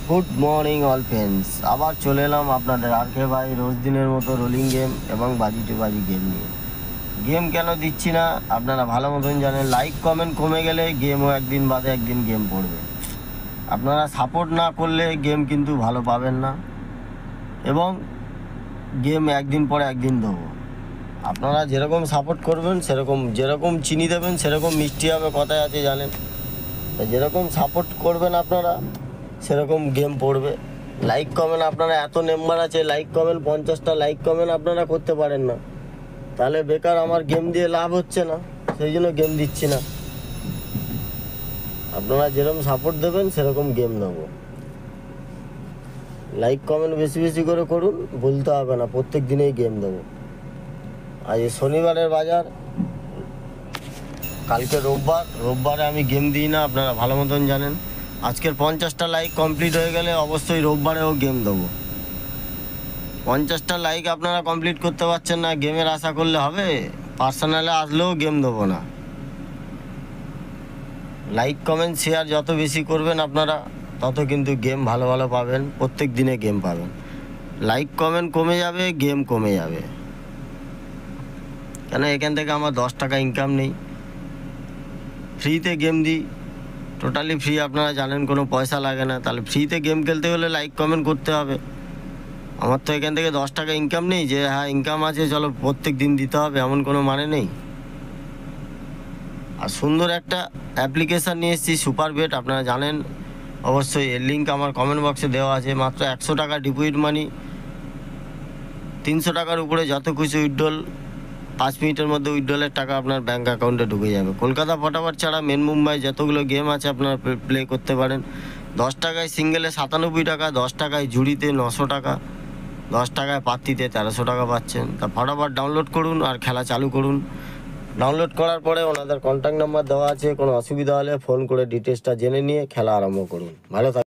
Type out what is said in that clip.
Good morning all friends, আবার চলে এলাম আপনাদের আরকে ভাই রোজ দিনের মতো রোলিং গেম এবং বাজি টু বাজি গেম নিয়ে। গেম কেন দিচ্ছি না আপনারা ভালো মতন জানেন। লাইক কমেন্ট কমে গেলে গেমও একদিন বাদে একদিন গেম পড়বে। আপনারা সাপোর্ট না করলে গেম কিন্তু ভালো পাবেন না, এবং গেম একদিন পরে একদিন দেবো। আপনারা যেরকম সাপোর্ট করবেন যেরকম চিনি দেবেন সেরকম মিষ্টি হবে, কথায় আছে জানেন। যেরকম সাপোর্ট করবেন আপনারা সেরকম গেম পড়বে। লাইক কমেন্ট আপনারা এত মেম্বার আছে, লাইক কমেন্ট 50টা লাইক কমেন্ট আপনারা করতে পারেন না, তাহলে বেকার আমার গেম দিয়ে লাভ হচ্ছে না, সেই জন্য গেম দিচ্ছি না। আপনারা যেরকম সাপোর্ট দেবেন সেরকম গেম নেবো। লাইক কমেন্ট বেশি বেশি করে করুন, বলতে হবে না, প্রত্যেক দিনেই গেম দেবো। আজ শনিবারের বাজার, কালকে রোববারে আমি গেম দিই না, আপনারা ভালো মতন জানেন। আজকের 50টা লাইক কমপ্লিট হয়ে গেলে অবশ্যই রোববারেও গেম দেবো। 50টা লাইক আপনারা কমপ্লিট করতে পারছেন না, গেমের আশা করলে হবে? পার্সোনালে আসলেও গেম দেবো না। লাইক কমেন্ট শেয়ার যত বেশি করবেন আপনারা, তত কিন্তু গেম ভালো ভালো পাবেন, প্রত্যেক দিনে গেম পাবেন। লাইক কমেন্ট কমে যাবে, গেম কমে যাবে। কেন, এখান থেকে আমার 10 টাকা ইনকাম নেই। ফ্রিতে গেম দিই, টোটালি ফ্রি, আপনারা জানেন, কোনো পয়সা লাগে না। তাহলে ফ্রিতে গেম খেলতে হলে লাইক কমেন্ট করতে হবে। আমার তো এখান থেকে 10 টাকা ইনকাম নেই যে হ্যাঁ ইনকাম আছে চলো প্রত্যেক দিন দিতে হবে, এমন কোনো মানে নেই। আর সুন্দর একটা অ্যাপ্লিকেশান নিয়ে এসেছি, সুপার বেট, আপনারা জানেন অবশ্যই। এর লিঙ্ক আমার কমেন্ট বক্সে দেওয়া আছে। মাত্র 100 টাকা ডিপোজিট মানি, 300 টাকার উপরে যত খুশি উইথড্রল, 5 মিনিটের মধ্যে উইথড্রলের টাকা আপনার ব্যাঙ্ক অ্যাকাউন্টে ঢুকে যাবে। কলকাতা ফটাফট ছাড়া মেন মুম্বাই যতগুলো গেম আছে আপনারা প্লে করতে পারেন। 10 টাকায় সিঙ্গেলে 97 টাকা, 10 টাকায় জুড়িতে 900 টাকা, 10 টাকায় পাত্তিতে 1300 টাকা পাচ্ছেন। তা ফটাফট ডাউনলোড করুন আর খেলা চালু করুন। ডাউনলোড করার পরে ওনাদের কন্ট্যাক্ট নাম্বার দেওয়া আছে, কোনো অসুবিধা হলে ফোন করে ডিটেলসটা জেনে নিয়ে খেলা আরম্ভ করুন। ভালো থাকুন।